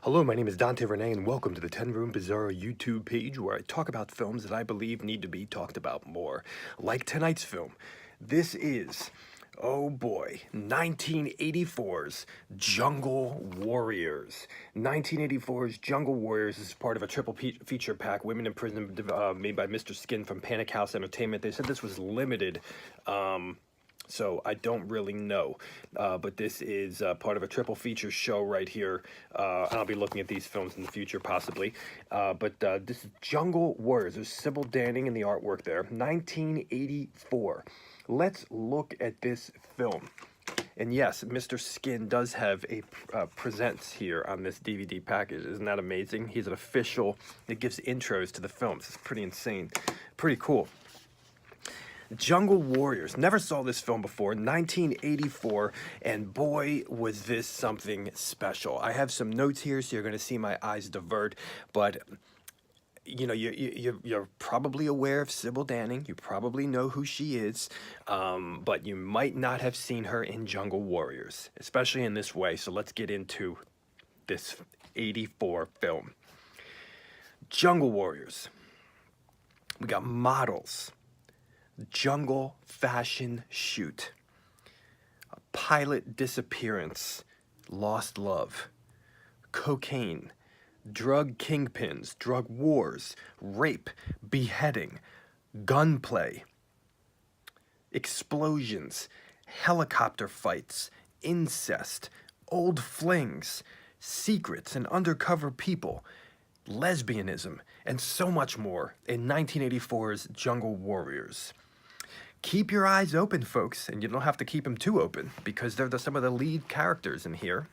Hello, my name is Dante Renee, and welcome to the 10 Room Bizarro YouTube page where I talk about films that I believe need to be talked about more. Like tonight's film. This is, oh boy, 1984's Jungle Warriors. 1984's Jungle Warriors is part of a triple feature pack, Women in Prison, made by Mr. Skin from Panic House Entertainment. They said this was limited. So I don't really know, but this is part of a triple feature show right here, and I'll be looking at these films in the future possibly, but this is Jungle Warriors. There's Sybil Danning in the artwork there, 1984. Let's look at this film. And yes, Mr. Skin does have a presents here on this DVD package. Isn't that amazing? He's an official, it gives intros to the films. It's pretty insane, pretty cool. Jungle Warriors. Never saw this film before, 1984, and boy, was this something special. I have some notes here, so you're going to see my eyes divert, but you know, you're probably aware of Sybil Danning. You probably know who she is, but you might not have seen her in Jungle Warriors, especially in this way. So let's get into this 84 film. Jungle Warriors. We got models. Jungle fashion shoot, a pilot disappearance, lost love, cocaine, drug kingpins, drug wars, rape, beheading, gunplay, explosions, helicopter fights, incest, old flings, secrets and undercover people, lesbianism, and so much more in 1984's Jungle Warriors. Keep your eyes open, folks, and you don't have to keep them too open because they're some of the lead characters in here.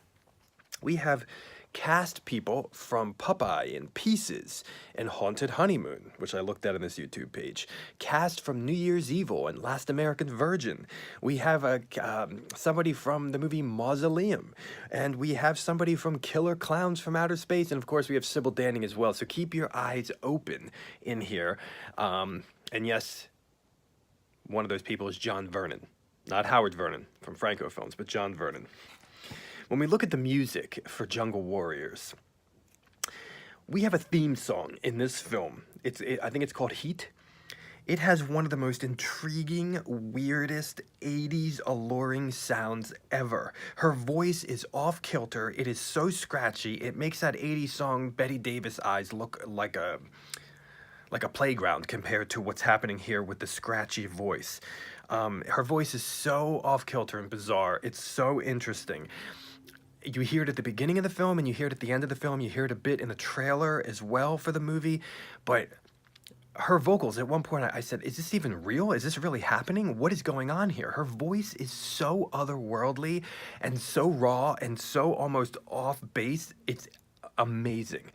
We have cast people from Popeye and Pieces and Haunted Honeymoon, which I looked at on this YouTube page. Cast from New Year's Evil and Last American Virgin. We have somebody from the movie Mausoleum. And we have somebody from Killer Clowns from Outer Space. And of course, we have Sybil Danning as well. So keep your eyes open in here. And yes, one of those people is John Vernon. Not Howard Vernon from Franco Films, but John Vernon. When we look at the music for Jungle Warriors, we have a theme song in this film. I think it's called Heat. It has one of the most intriguing, weirdest, 80s alluring sounds ever. Her voice is off-kilter. It is so scratchy. It makes that 80s song Betty Davis Eyes look like a playground compared to what's happening here with the scratchy voice. Her voice is so off-kilter and bizarre. It's so interesting. You hear it at the beginning of the film, and you hear it at the end of the film. You hear it a bit in the trailer as well for the movie. But her vocals, at one point I said, is this even real? Is this really happening? What is going on here? Her voice is so otherworldly and so raw and so almost off base. It's amazing.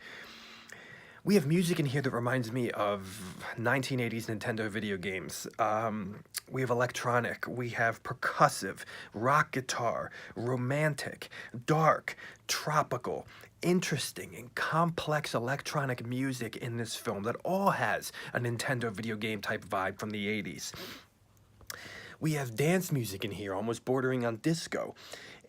We have music in here that reminds me of 1980s Nintendo video games. We have electronic, we have percussive, rock guitar, romantic, dark, tropical, interesting, and complex electronic music in this film that all has a Nintendo video game type vibe from the 80s. We have dance music in here, almost bordering on disco,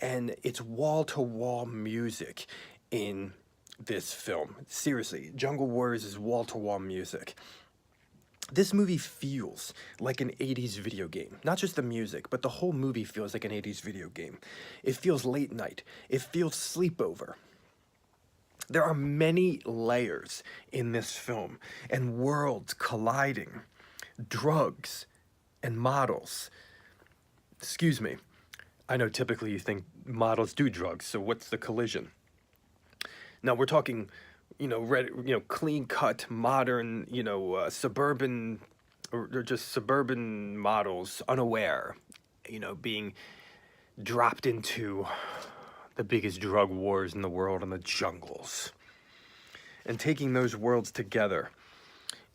and it's wall-to-wall music in this film. Seriously, Jungle Warriors is wall-to-wall music. This movie feels like an 80s video game. Not just the music, but the whole movie feels like an 80s video game. It feels late night. It feels sleepover. There are many layers in this film, and worlds colliding. Drugs and models. Excuse me. I know typically you think models do drugs, so what's the collision? Now we're talking, clean-cut, modern, suburban, or just suburban models, unaware, being dropped into the biggest drug wars in the world in the jungles, and taking those worlds together,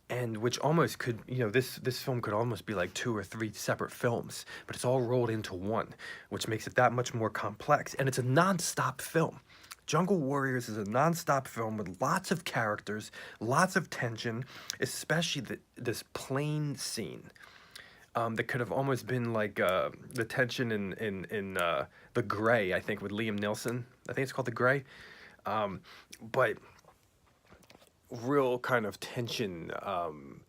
and which almost could, this film could almost be like 2 or 3 separate films, but it's all rolled into one, which makes it that much more complex, and it's a non-stop film. Jungle Warriors is a non-stop film with lots of characters, lots of tension, especially this plane scene that could have almost been like the tension in The Grey, I think, with Liam Neeson. I think it's called The Grey. But real kind of tension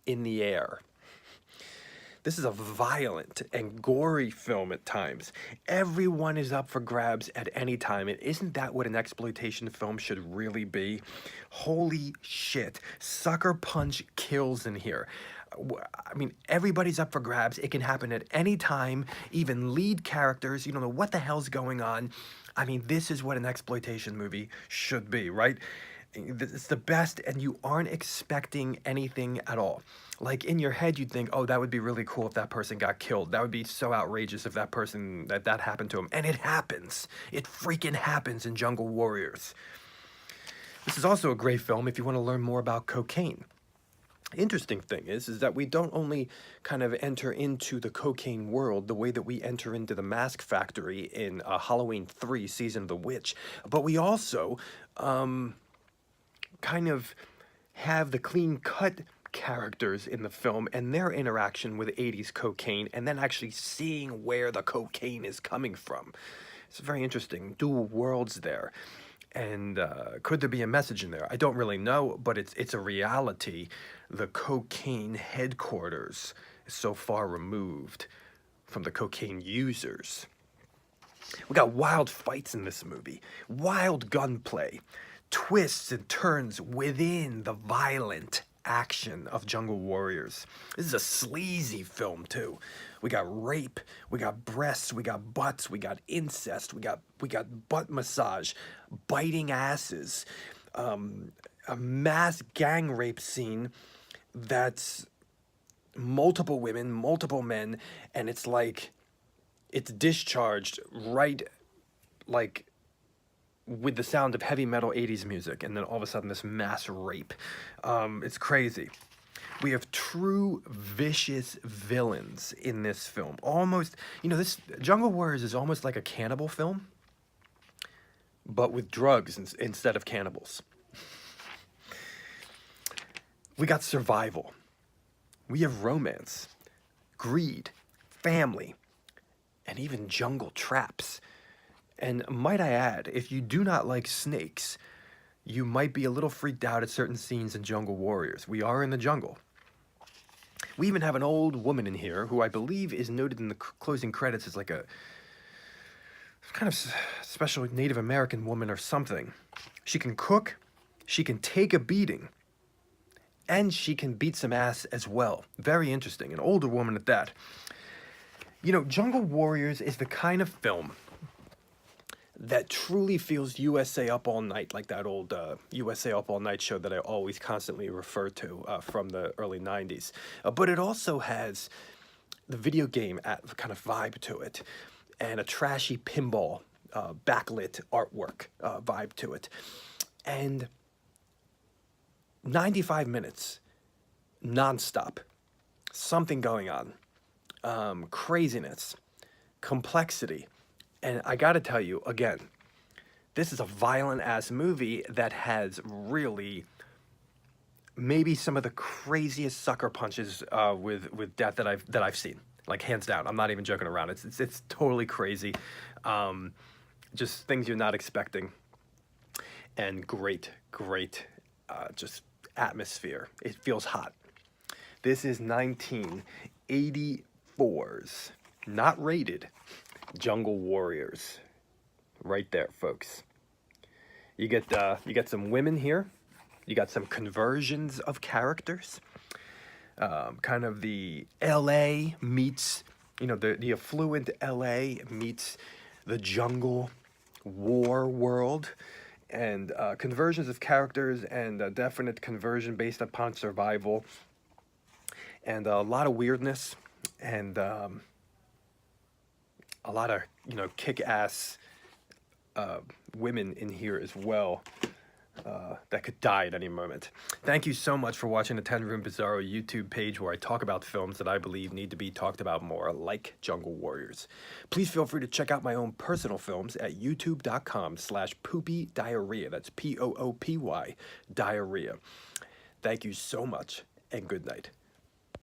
in the air. This is a violent and gory film at times. Everyone is up for grabs at any time, and isn't that what an exploitation film should really be? Holy shit, sucker punch kills in here. I mean, everybody's up for grabs. It can happen at any time, even lead characters. You don't know what the hell's going on. I mean, this is what an exploitation movie should be, right? It's the best, and you aren't expecting anything at all. Like, in your head, you'd think, oh, that would be really cool if that person got killed. That would be so outrageous if that person, that happened to him. And it happens. It freaking happens in Jungle Warriors. This is also a great film if you want to learn more about cocaine. Interesting thing is that we don't only kind of enter into the cocaine world the way that we enter into the Mask Factory in Halloween 3, Season of the Witch, but we also kind of have the clean-cut characters in the film and their interaction with 80s cocaine, and then actually seeing where the cocaine is coming from. It's very interesting. Dual worlds there. And could there be a message in there? I don't really know, but it's a reality. The cocaine headquarters is so far removed from the cocaine users. We got wild fights in this movie, wild gunplay, twists and turns within the violent action of Jungle Warriors. This is a sleazy film too. We got rape, we got breasts, we got butts, we got incest, we got butt massage, biting asses, a mass gang rape scene that's multiple women, multiple men, and it's like it's discharged right like with the sound of heavy metal 80s music, and then all of a sudden this mass rape. It's crazy. We have true vicious villains in this film. Almost, you know, this Jungle Warriors is almost like a cannibal film, but with drugs instead of cannibals. We got survival. We have romance, greed, family, and even jungle traps. And might I add, if you do not like snakes, you might be a little freaked out at certain scenes in Jungle Warriors. We are in the jungle. We even have an old woman in here who I believe is noted in the closing credits as like a kind of special Native American woman or something. She can cook, she can take a beating, and she can beat some ass as well. Very interesting. An older woman at that. You know, Jungle Warriors is the kind of film that truly feels USA Up All Night, like that old USA Up All Night show that I always constantly refer to from the early 90s. But it also has the video game kind of vibe to it, and a trashy pinball backlit artwork vibe to it. And 95 minutes, nonstop, something going on, craziness, complexity. And I gotta tell you, again, this is a violent-ass movie that has really maybe some of the craziest sucker punches with death that I've seen. Like, hands down. I'm not even joking around. It's totally crazy. Just things you're not expecting. And great just atmosphere. It feels hot. This is 1984's, not rated, Jungle Warriors. Right there, folks. You get some women here. You got some conversions of characters. Kind of the LA meets, you know, the affluent LA meets the jungle war world. And conversions of characters, and a definite conversion based upon survival. And a lot of weirdness, and a lot of, you know, kick-ass women in here as well that could die at any moment. Thank you so much for watching the 10 Room Bizarro YouTube page, where I talk about films that I believe need to be talked about more, like Jungle Warriors. Please feel free to check out my own personal films at youtube.com/poopy diarrhea. That's POOPY diarrhea. Thank you so much, and good night.